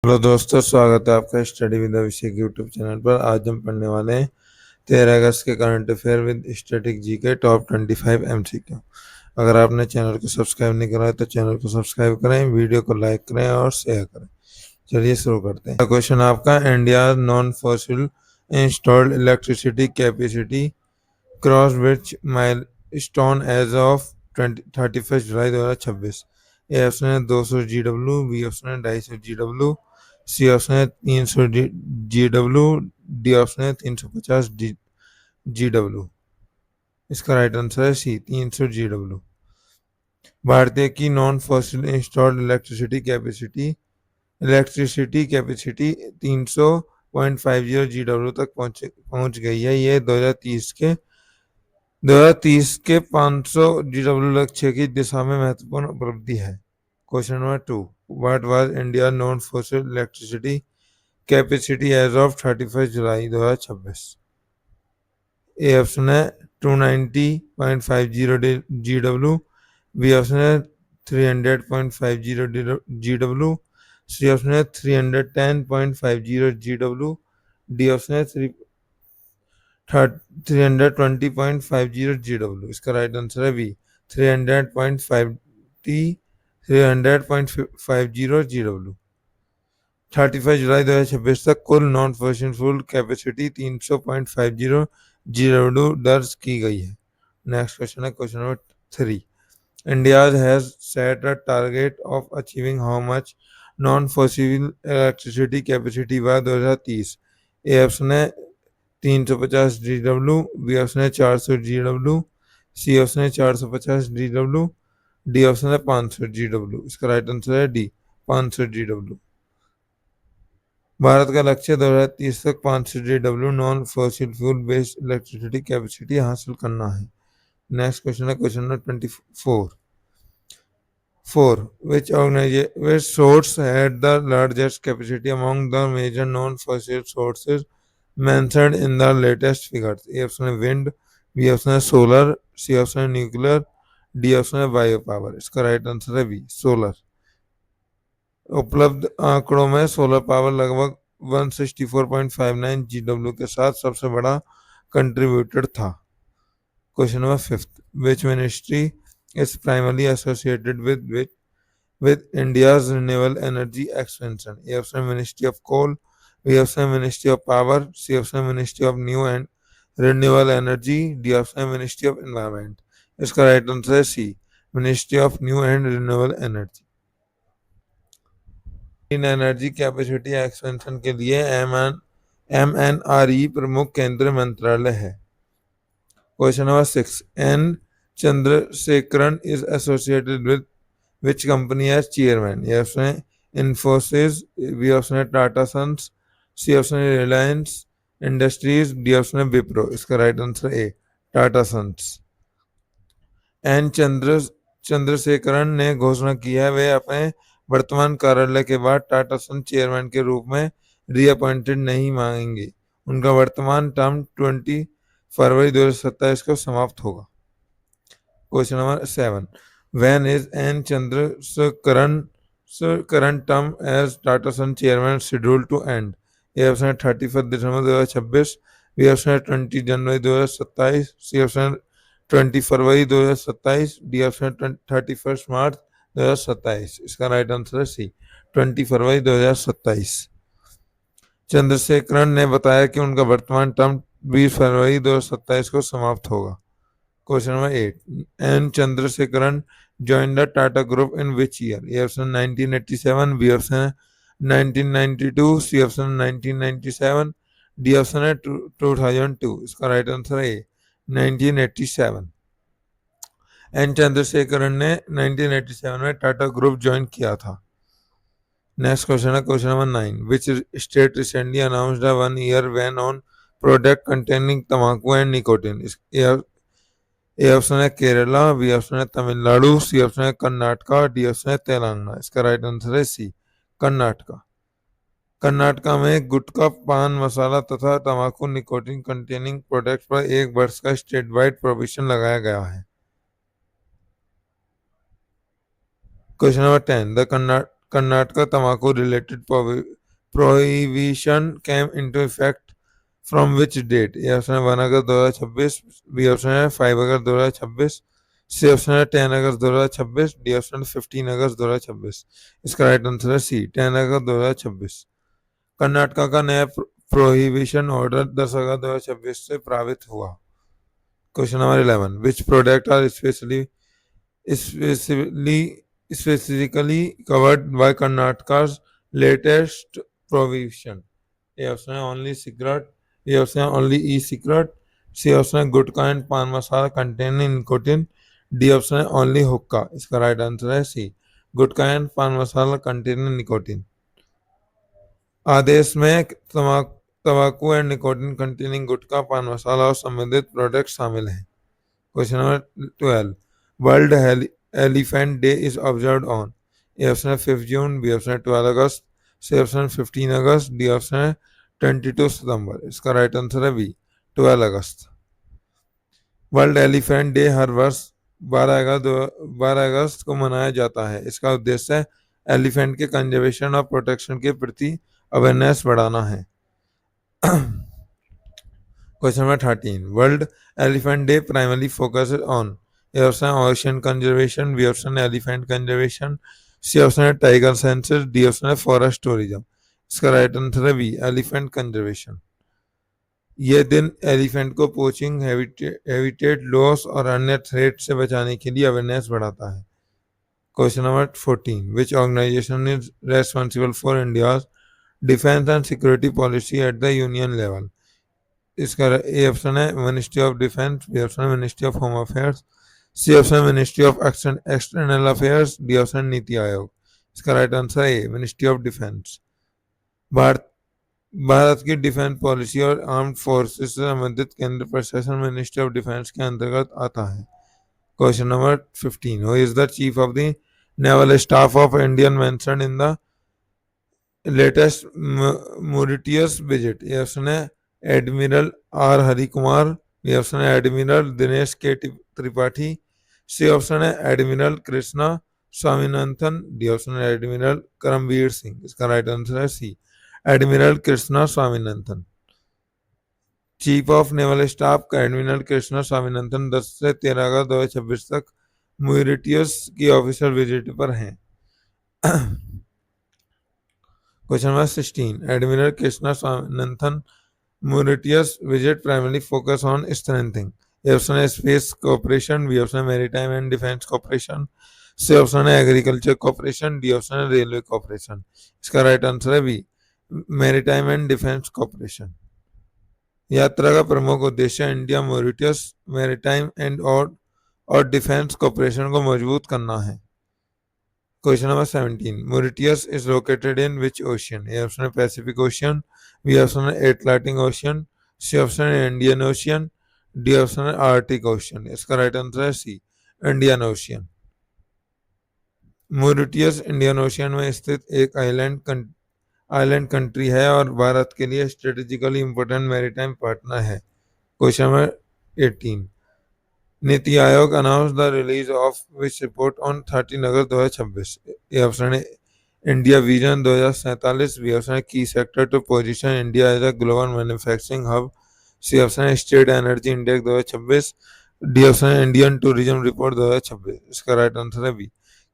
Hello दोस्तों, स्वागत है आपका study with Abhishek YouTube channel पर। आज हम पढ़ने वाले हैं 13 अगस्त के current affair with static G के टॉप 25 MCQ। अगर आपने चैनल को सब्सक्राइब नहीं करा है तो चैनल को सब्सक्राइब करें, वीडियो को लाइक करें और शेयर करें। चलिए शुरू करते हैं। क्वेश्चन आपका, India non fossil installed electricity capacity cross which milestone as of 31 July 2026। A option है 200 GW, बी ऑप्शन है 250 GW, सी ऑप्शन है 300 GW, डी ऑप्शन है 350 GW। इसका राइट आंसर है सी, 300 GW। भारतीय की non fossil installed electricity capacity 300.50 GW तक पहुंच गई है। ये 2030 के 500 GW लक्ष्य की दिशा में महत्वपूर्ण उपलब्धि है। Question number 2, what was India non fossil electricity capacity as of 31 July 2026। A option है 290.50 GW, बी ऑप्शन है 300.50 GW, सी ऑप्शन है 310.50 GW, डी ऑप्शन है 320.50 GW। इसका राइट आंसर है बी, 300.50 GW। 31 जुलाई 2026 तक कुल नॉन फॉसिल कैपेसिटी 300.50 GW दर्ज की गई है। नेक्स्ट क्वेश्चन है question number 3, India has set a target of achieving how much non fossil electricity capacity by 2030। A option है 350 GW, बी ऑप्शन है 400 GW, सी option है 450 GW, डी ऑप्शन है 500 GW। इसका राइट आंसर है D, 500 GW। Bharat का लक्ष्य 2030 तक 500 GW non fossil fuel based electricity capacity हासिल करना है। नेक्स्ट क्वेश्चन है question number 24, which source had the largest capacity among the major non-fossil sources mentioned in the latest figures। A option है wind, B option है solar, सी option है nuclear, D option है bio power. इसका right answer है B, solar. उपलब्ध आंकड़ों में solar power लगभग 164.59 GW के साथ सबसे बड़ा कंट्रीब्यूटर था। Question number 5, which ministry is primarily associated with India's renewable energy expansion। A option Ministry of Coal, B option Ministry of Power, C option Ministry of New and Renewable Energy, D option Ministry of Environment। इसका right answer है C, ministry of new and renewable energy. इन energy capacity expansion के लिए MNRE प्रमुख केंद्रीय मंत्रालय है। Question number 6, N Chandrasekaran is associated with which company as chairman। A option है Infosys, B option है टाटा सन्स, C option है रिलायंस इंडस्ट्रीज, D option है विप्रो। इसका right answer A, Tata Sons. N Chandrasekaran ने घोषणा की है वे अपने वर्तमान कार्यालय के बाद टाटा सन्स चेयरमैन के रूप में रीअपॉइंटेड नहीं मांगेंगे। उनका वर्तमान टर्म 20 फरवरी 2027 को समाप्त होगा। Question number 7, when is N Chandrasekaran's current term as Tata Sons chairman scheduled to end। A option है 31 दिसंबर 2026, बी ऑप्शन है 20 जनवरी 2027, सी ऑप्शन है 20 फरवरी 2027, डी ऑप्शन है 31 मार्च 2027। इसका राइट आंसर है सी, 20 फरवरी 2027। चंद्रशेखरन ने बताया कि उनका वर्तमान टर्म 20 फरवरी 2027 को समाप्त होगा। Question number 8, N Chandrasekaran joined the Tata Group in which year। A option 1987, B option 1992, C option 1997, D option है 2002। इसका राइट आंसर है 1987। एन चंद्रशेखरन ने 1987 में टाटा ग्रुप ज्वाइन किया था। नेक्स्ट क्वेश्चन है question number 9, which state recently announced a 1 year ban on product containing तंबाकू and nicotine. A option है केरला, बी ऑप्शन है तमिलनाडु, सी ऑप्शन है कर्नाटका, डी ऑप्शन है तेलंगाना। इसका राइट आंसर है सी, कर्नाटका। कर्नाटका में गुटखा, पान मसाला तथा तंबाकू निकोटिन कंटेनिंग प्रोडक्ट पर 1 वर्ष का स्टेट वाइड प्रोविजन लगाया गया है। Question number 10, the Karnataka tobacco related prohibition came into effect from which date? A option है 1 अगस्त 2026, बी ऑप्शन है 5 अगस्त 2026, सी ऑप्शन है 10 अगस्त 2026, डी ऑप्शन 15 अगस्त 2026। इसका राइट आंसर है सी 10 अगस्त 2026। कर्नाटका का नया प्रोहिबिशन ऑर्डर 10 अगस्त 2026 से प्रभावित हुआ। Question number 11, which product are specifically covered by Karnataka's latest prohibition? A option है ओनली सिगरेट, ए ऑप्शन है only e cigarette, C option है गुटखा एंड पान masala containing nicotine, D option है ओनली हुक्का। इसका राइट आंसर है सी गुटखा एंड पान masala containing nicotine. आदेश में तंबाकू एंड निकोटिन कंटेनिंग गुटखा पान मसाला और संबंधित प्रोडक्ट शामिल हैं। Question number 12, world elephant day is observed on? A option है 5 जून, बी ऑप्शन है 12 अगस्त, C option 15 August, D option है 22 सितंबर। इसका राइट आंसर है बी 12 अगस्त। वर्ल्ड एलिफेंट डे हर वर्ष 12 अगस्त को मनाया जाता है। इसका उद्देश्य है एलिफेंट के कंजर्वेशन और प्रोटेक्शन के प्रति अवेयरनेस बढ़ाना है। Question number 13, world elephant day primarily focus on? A option है ओशन कंजर्वेशन, बी ऑप्शन है एलिफेंट कंजर्वेशन, सी ऑप्शन है टाइगर सेंसस, डी ऑप्शन है फॉरेस्ट टूरिज्म। इसका राइट आंसर है बी एलिफेंट कंजर्वेशन। यह दिन एलिफेंट को पोचिंग, हैबिटेट लॉस और अन्य थ्रेट से बचाने के लिए अवेयरनेस बढ़ाता है। Question number 14, which organisation is responsible for India's defence and security policy at the union level? इसका ए ऑप्शन है ministry of defence, B option है ministry of home affairs, C option है ministry of external affairs, D option NITI Aayog. इसका right answer है A ministry of defence. Bharat की defence policy और armed forces से संबंधित केंद्र प्रशासन मिनिस्ट्री ऑफ डिफेंस के अंतर्गत आता है। Question number 15, who is the chief of the naval staff of Indian mentioned in the latest Mauritius visit? A option है admiral R Hari Kumar, B option है admiral Dinesh K Tripathi, C option है admiral Krishna Swaminathan, D option है admiral Karambir Singh. इसका right answer है C admiral Krishna Swaminathan. Chief of naval staff का admiral Krishna Swaminathan 10 से 13 अगस्त 2026 तक मॉरिटियस की ऑफिशियल विजिट पर हैं। Question number 16, admiral Krishna Swaminathan Mauritius visit primarily focus on strengthening? A option है स्पेस कोऑपरेशन, बी ऑप्शन है maritime and defence cooperation, C option है एग्रीकल्चर कोऑपरेशन, डी ऑप्शन है रेलवे कोऑपरेशन। इसका राइट आंसर है B maritime and defence cooperation. यात्रा का प्रमुख उद्देश्य इंडिया मॉरिटियस मैरीटाइम एंड और डिफेंस कोऑपरेशन को मजबूत करना है। Question number 17, Mauritius is located in which ocean? A option है पैसिफिक ओशियन, बी ऑप्शन है एटलांटिक ओशियन, सी ऑप्शन है इंडियन ओशियन, डी ऑप्शन है आर्टिक ओशियन। इसका राइट आंसर है सी इंडियन ओशियन। मॉरिटियस इंडियन ओशियन में स्थित एक आइलैंड कंट्री है और भारत के लिए स्ट्रेटेजिकली इंपोर्टेंट मैरीटाइम पार्टनर है। Question number 18, NITI Aayog announce the release of which report on 13 August 2026? A option है इंडिया विजन 2047, बी ऑप्शन है key sector to position India as a global manufacturing hub, C option है state energy index 2026, D option है Indian tourism report 2026। इसका right answer है B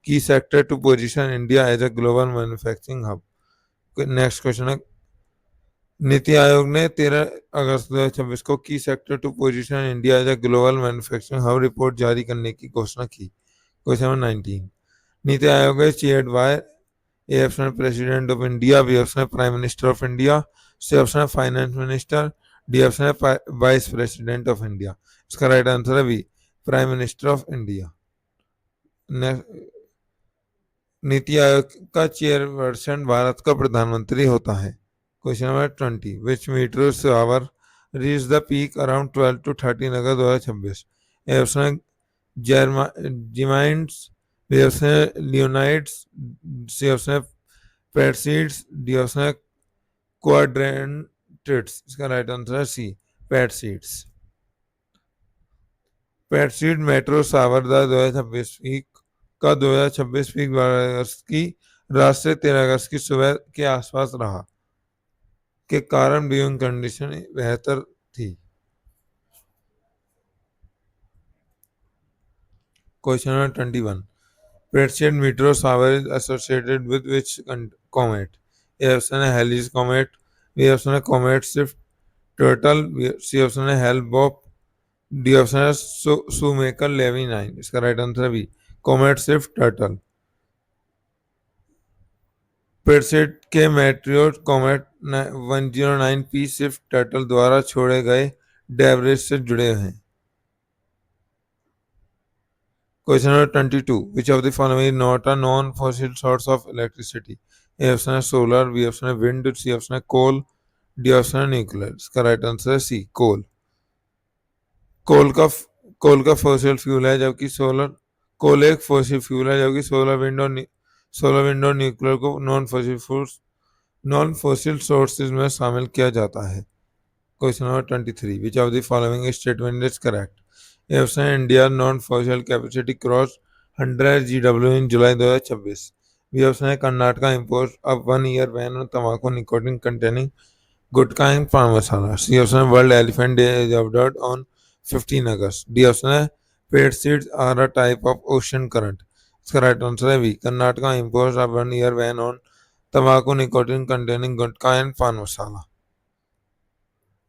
key sector to position India as a global manufacturing hub. Next question है, नीति आयोग ने 13 अगस्त 2026 को key sector to position India as a global manufacturing hub report जारी करने की घोषणा की। क्वेश्चन नंबर 19, नीति आयोग है चेयर्ड बाय? ए ऑप्शन है president of India, B option है prime minister of India, C option है फाइनेंस मिनिस्टर, डी ऑप्शन है वाइस प्रेसिडेंट ऑफ इंडिया। इसका राइट आंसर है B prime minister of India. NITI Aayog का chairperson Bharat का प्रधानमंत्री होता है। Question number 20, which meteor shower reach the peak around 12 to 13 August 2026? A option है जिमाइंट्स, बी ऑप्शन है लियोनाइट्स, सी ऑप्शन है पैटसीड्स, डी ऑप्शन है क्वाड्रेंटिड्स। इसका राइट आंसर है सी पैटसीड्स। पैटसीड मेट्रो शावर द 2026 पीक का 2026 पीक 12 अगस्त की रास्ते 13 अगस्त की सुबह के आसपास रहा के कारण व्यूइंग कंडीशन बेहतर थी। Question number 21, Perseid meteor shower is associated with which comet? A option है Halley's comet, B option है comet Swift Turtle, C option है Hale-Bopp, D option है Shoemaker-Levy 9। इसका राइट आंसर है बी, comet Swift Turtle। पेरसेड के मेटेरियर comet 109P Swift turtle द्वारा छोड़े गए डेब्रिस से जुड़े हैं। Question number 22, which of the following is not a non fossil source of electricity? A option है सोलर, बी ऑप्शन है विंड, सी ऑप्शन है कोल, डी ऑप्शन है न्यूक्लियर। इसका राइट आंसर है सी, कोल। कोल का कोल का फॉसिल फ्यूल है, जबकि कोल एक फॉसिल फ्यूल है, जबकि सोलर विंड और न्यूक्लियर को नॉन फॉसिल सोर्सेज में शामिल किया जाता है। Question number 23, which of the following statement is correct? A option है India non fossil capacity cross 100 GW in July 2026। B option है कर्नाटका इम्पोज अब 1 ईयर बैन ऑन तंबाकू निकोटिन कंटेनिंग गुटखा एंड पान मसाला। सी ऑप्शन है world elephant day is observed on 15 August. D option है paid seeds are a type of ocean current. इसका right answer है B, Karnataka impose अब 1 year ban on तंबाकू nicotine containing gutkha and पान मसाला।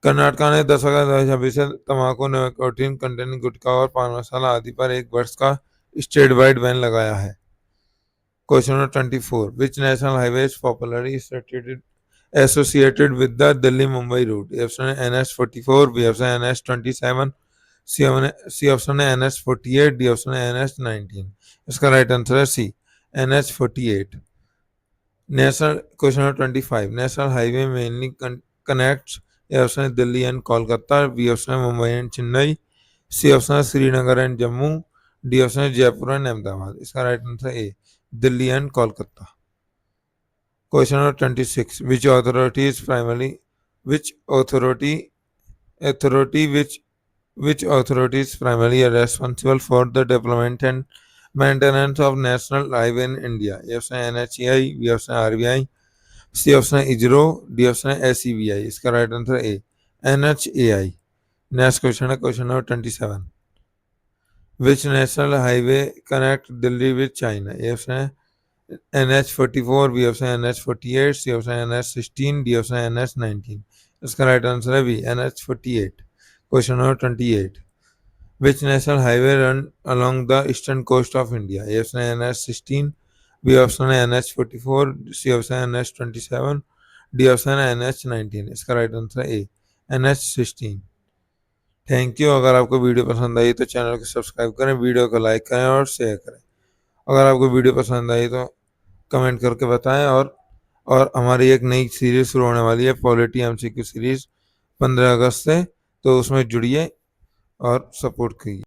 कर्नाटक ने 10 अगस्त 2026 से तंबाकू निकोटीन कंटेनिंग गुटखा और पान मसाला आदि पर 1 वर्ष का स्टेट वाइड बैन लगाया है। Question number 24, which national highway is popularly associated with the Delhi Mumbai route? A option है NH44, बी ऑप्शन है NH27, सी ऑप्शन है NH48, डी ऑप्शन है NH19। इसका राइट आंसर है C, NH48। Question number 25, national highway mainly connects A option है Delhi and Kolkata, B option है Mumbai and Chennai, C option है Srinagar and Jammu, D option है जयपुर एंड अहमदाबाद। इसका right answer A, Delhi and Kolkata. Question number 26, which authority is primarily which authority is primarily responsible for the development and maintenance of national highway in India? A option है NHAI, B option है RBI, C option है ISRO, D option है SEBI। इसका right answer A, NHAI। Next question है question number 27, which national highway connect Delhi with China? A option है NH44, B option है NH48, सी option है NH16, D option है NH19। इसका right answer है B, NH48। Question number 28, which national highway run along the eastern coast of India? A option है NH16, B option है NH44, C option है NH27, D option है NH19। इसका right answer है ए, NH16। Thank you. अगर आपको video पसंद आई तो चैनल को सब्सक्राइब करें, वीडियो को लाइक करें और शेयर करें। अगर आपको वीडियो पसंद आई तो कमेंट करके बताएं। और हमारी एक नई सीरीज शुरू होने वाली है, पॉलिटी MCQ सीरीज 15 अगस्त से, तो उसमें जुड़िए और सपोर्ट कीजिए।